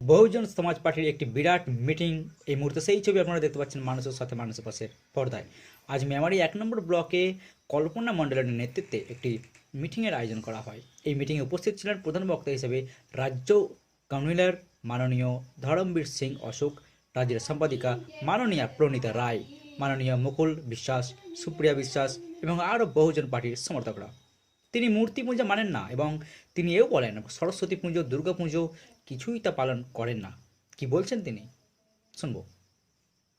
বহুজন সমাজ পার্টির একটি বিরাট মিটিং এই মুহূর্তে সেই ছবি আপনারা দেখতে পাচ্ছেন মানুষের সাথে মানুষের পাশে পর্দায়। আজ মেমারি 1 নম্বর ব্লকে কল্পনা মণ্ডলের নেতৃত্বে একটি মিটিংয়ের আয়োজন করা হয়। এই মিটিংয়ে উপস্থিত ছিলেন প্রধান বক্তা হিসেবে রাজ্য কনভিনার মাননীয় ধরমবীর সিং অশোক, রাজ্যের সম্পাদিকা মাননীয়া প্রণীতা রায়, মাননীয় মুকুল বিশ্বাস, সুপ্রিয়া বিশ্বাস এবং আরও বহুজন পার্টির সমর্থকরা। তিনি মূর্তি পূজা মানেন না এবং তিনি এও বলেন সরস্বতী পুজো, দুর্গা পুজো কিছুই তা পালন করেন না। কি বলছেন তিনি শুনবো।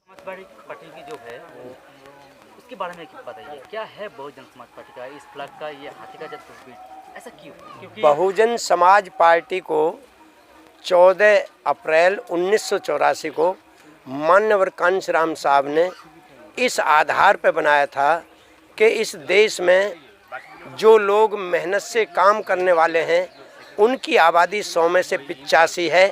समाजवादी पार्टी की जो है वो उसके बारे में बताइए, क्या है बहुजन समाज पार्टी का इस फ्लैग का ये हाथी का तस्वीर, ऐसा क्यों? क्योंकि बहुजन समाज पार्टी को 14 अप्रैल 1984 को माननीय कांशीराम साहब ने इस आधार पर बनाया था कि इस देश में जो लोग मेहनत से काम करने वाले हैं उनकी आबादी 100 में से 85 है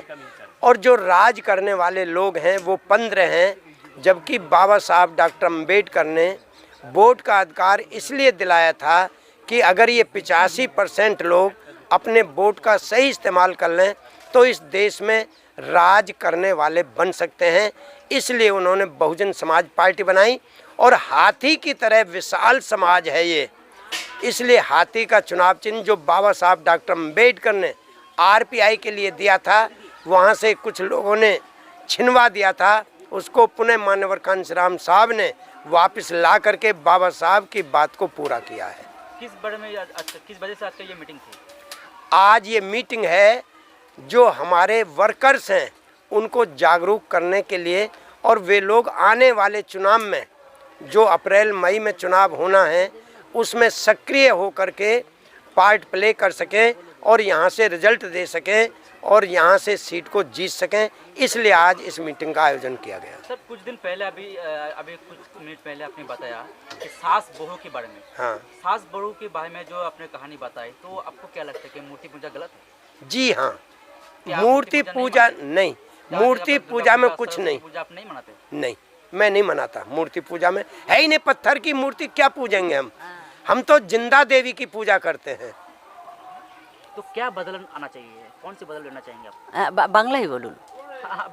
और जो राज करने वाले लोग हैं वो 15 हैं, जबकि बाबा साहब डॉक्टर अम्बेडकर ने वोट का अधिकार इसलिए दिलाया था कि अगर ये 85% लोग अपने वोट का सही इस्तेमाल कर लें तो इस देश में राज करने वाले बन सकते हैं। इसलिए उन्होंने बहुजन समाज पार्टी बनाई और हाथी की तरह विशाल समाज है ये, इसलिए हाथी का चुनाव चिन्ह जो बाबा साहब डॉक्टर अम्बेडकर ने आरपीआई के लिए दिया था, वहाँ से कुछ लोगों ने छिनवा दिया था, उसको पुनः माननीय कांशीराम साहब ने वापस ला करके बाबा साहब की बात को पूरा किया है। किस वजह से आज का ये मीटिंग थी? आज ये मीटिंग है जो हमारे वर्कर्स हैं उनको जागरूक करने के लिए, और वे लोग आने वाले चुनाव में जो अप्रैल मई में चुनाव होना है उसमें सक्रिय होकर के पार्ट प्ले कर सकें और यहाँ से रिजल्ट दे सकें और यहाँ से सीट को जीत सकें, इसलिए आज इस मीटिंग का आयोजन किया गया। सर, कुछ दिन पहले अभी कुछ मिनट पहले आपने बताया कि सास बहू के बारे में। हाँ, सास बहू के बारे में जो आपने कहानी बताई, तो आपको क्या लगता है कि मूर्ति पूजा गलत है? जी हाँ, मूर्ति पूजा नहीं, मूर्ति पूजा में कुछ नहीं। पूजा आप नहीं मनाते? नहीं, मैं नहीं मनाता। मूर्ति पूजा में है ही नहीं, पत्थर की मूर्ति क्या पूजेंगे हम तो जिंदा देवी की पूजा करते हैं। तो क्या बदल आना चाहिए, कौन से बदल लेना चाहेंगे आप? বাংলাই বলুন।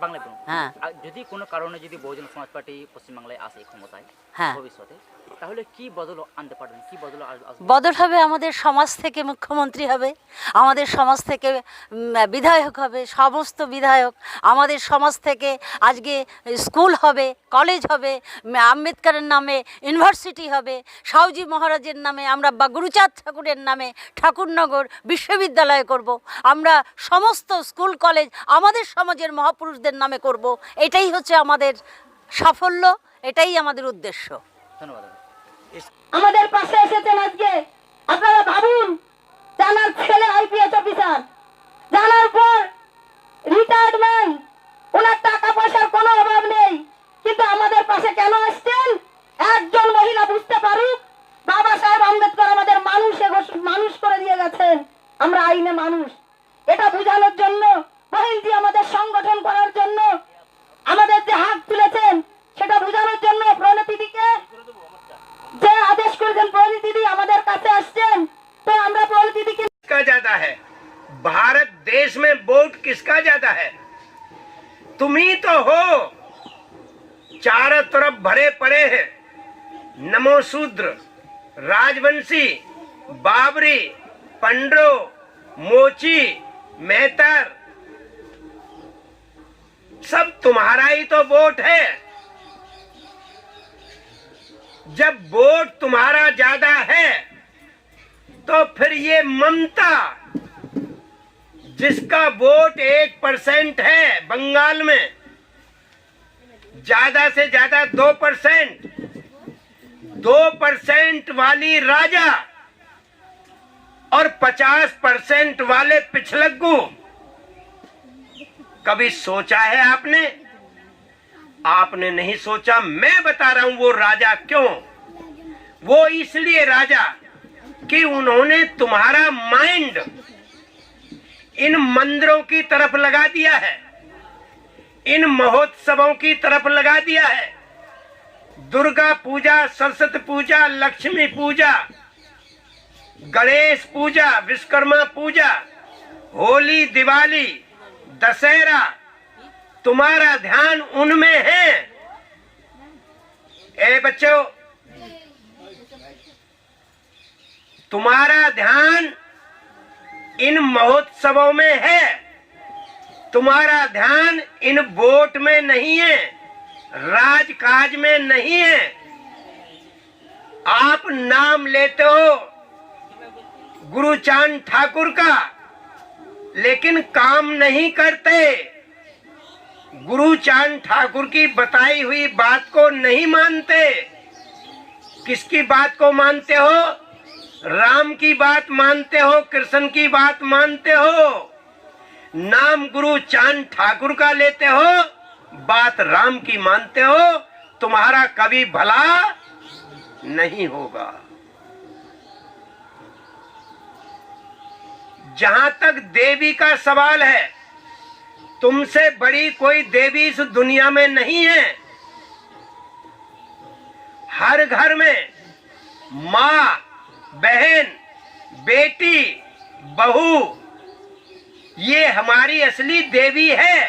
বাংলায় বলুন। হ্যাঁ। যদি কোনো কারণে যদি বহুজন সমাজ পার্টি পশ্চিমবাংলায় আসে ক্ষমতায় হ্যাঁ। ভবিষ্যতে, তাহলে কি বদল আনতে পারবেন, কি বদল আসবে? বদল হবে, আমাদের সমাজ থেকে মুখ্যমন্ত্রী হবে, আমাদের সমাজ থেকে বিধায়ক হবে, সমস্ত বিধায়ক আমাদের সমাজ থেকে আজকে স্কুল হবে, কলেজ হবে, আম্বেদকরের নামে ইউনিভার্সিটি হবে, সাউজি মহারাজের নামে আমরা বা গুরুচাঁদ ঠাকুরের নামে ঠাকুরনগর বিশ্ববিদ্যালয় করব, আমরা সমস্ত স্কুল কলেজ আমাদের সমাজের মহাপুরুষদের নামে করব। এটাই হচ্ছে আমাদের সাফল্য, এটাই আমাদের উদ্দেশ্য। ধন্যবাদ। আমাদের পাশে এসেছেন আজকে। আপনারা ভাবুন, জানার ছেলে আইপিএস অফিসার, জানার পর রিটায়ারমেন্ট, ওনার টাকা পয়সার কোনো অভাব নেই, কিন্তু আমাদের পাশে কেন আসছেন? একজন মহিলা বুঝতে পারুক বাবা সাহেব আম্বেদকর আমাদের মানুষ করে দিয়ে গেছেন, আমরা আইনে মানুষ, এটা বোঝানোর জন্য মহিলজি আমাদের সংগঠন করার জন্য আমাদের যে হাত তুলেছেন সেটা বোঝানোর জন্য প্রণতিদিকে যে আদেশ করেছেন, প্রণতিদি আমাদের কাছে আসছেন, তো আমরা প্রণতিদিকে किसका ज्यादा है? भारत देश में वोट किसका ज्यादा है? तुम ही तो हो। चारों तरफ भरे पड़े हैं नमो शूद्र, राजवंशी, बाबरी, पंडरो, मोची, मेहतर, सब तुम्हारा ही तो वोट है। जब वोट तुम्हारा ज्यादा है तो फिर ये ममता, जिसका वोट 1% है बंगाल में, ज्यादा से ज्यादा 2% वाली राजा और 50% वाले पिछलग्गू, कभी सोचा है आपने? आपने नहीं सोचा। मैं बता रहा हूं वो राजा क्यों। वो इसलिए राजा कि उन्होंने तुम्हारा माइंड इन मंदिरों की तरफ लगा दिया है, इन महोत्सवों की तरफ लगा दिया है। दुर्गा पूजा, सरस्वती पूजा, लक्ष्मी पूजा, गणेश पूजा, विश्वकर्मा पूजा, होली, दिवाली, दशहरा, तुम्हारा ध्यान उनमें है। ए बच्चों, तुम्हारा ध्यान इन महोत्सवों में है, तुम्हारा ध्यान इन वोट में नहीं है, राजकाज में नहीं है। आप नाम लेते हो गुरुचांद ठाकुर का, लेकिन काम नहीं करते। गुरुचांद ठाकुर की बताई हुई बात को नहीं मानते। किसकी बात को मानते हो? राम की बात मानते हो, कृष्ण की बात मानते हो। नाम गुरुचांद ठाकुर का लेते हो, बात राम की मानते हो। तुम्हारा कभी भला नहीं होगा। जहां तक देवी का सवाल है, तुमसे बड़ी कोई देवी इस दुनिया में नहीं है। हर घर में माँ, बहन, बेटी, बहू, ये हमारी असली देवी है।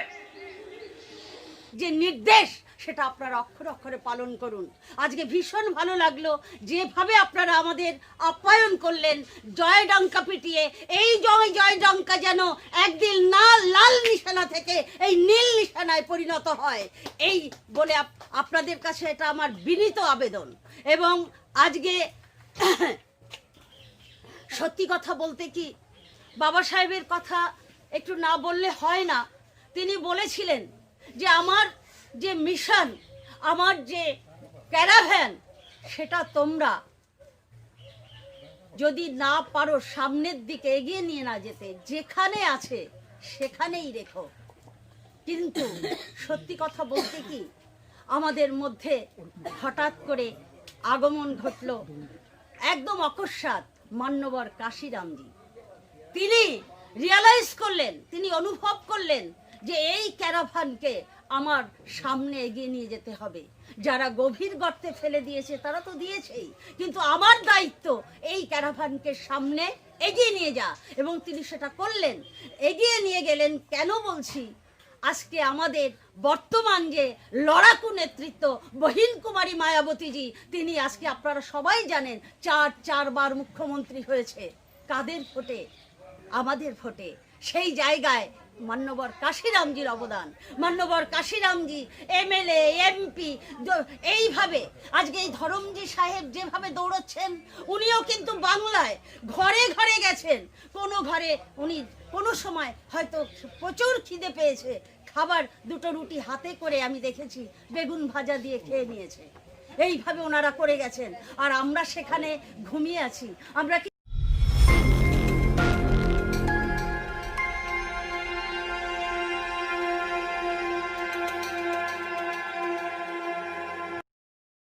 যে নির্দেশ সেটা আপনারা অক্ষরে অক্ষরে পালন করুন। আজকে ভীষণ ভালো লাগলো যেভাবে আপনারা আমাদের আপ্যায়ন করলেন, জয় ডঙ্কা পিটিয়ে। এই জয় ডঙ্কা যেন একদিন না লাল নিশানা থেকে এই নীল নিশানায় পরিণত হয়, এই বলে আপনাদের কাছে এটা আমার বিনীত আবেদন। এবং আজকে সত্যি কথা বলতে কি, বাবা সাহেবের কথা একটু না বললে হয় না। তিনি বলেছিলেন যে আমার যে মিশন, আমার যে ক্যারাভ্যান, সেটা তোমরা যদি না পারো সামনের দিকে এগিয়ে নিয়ে না যেতে, যেখানে আছে সেখানেই রেখো। কিন্তু সত্যি কথা বলতে কি, আমাদের মধ্যে হঠাৎ করে আগমন ঘটলো একদম অকস্মাৎ মান্যবর কাশিরামজি। তিনি রিয়ালাইজ করলেন, তিনি অনুভব করলেন যে এই ক্যারাভানকে আমার সামনে এগিয়ে নিয়ে যেতে হবে। যারা গভীর গর্তে ফেলে দিয়েছে তারা তো দিয়েছেই, কিন্তু আমার দায়িত্ব এই ক্যারাভানকে সামনে এগিয়ে নিয়ে যা। এবং তিনি সেটা করলেন, এগিয়ে নিয়ে গেলেন। কেন বলছি, আজকে আমাদের বর্তমান যে লড়াকু নেতৃত্ব বহিন কুমারী মায়াবতীজি, তিনি আজকে আপনারা সবাই জানেন চারবার মুখ্যমন্ত্রী হয়েছে। কাদের ভোটে? আমাদের ভোটে। সেই জায়গায় মান্যবর কাশিরামজির অবদান, মান্যবর কাশিরামজি এমএলএ, এমপি, এইভাবে আজকে এই ধরমজি সাহেব যেভাবে দৌড়চ্ছেন, উনিও কিন্তু বাংলায় ঘরে ঘরে গেছেন। কোনো ঘরে উনি কোনো সময় হয়তো প্রচুর খিদে পেয়েছে, খাবার দুটো রুটি হাতে করে আমি দেখেছি বেগুন ভাজা দিয়ে খেয়ে নিয়েছে। এইভাবে ওনারা করে গেছেন, আর আমরা সেখানে ঘুমিয়ে আছি। আমরা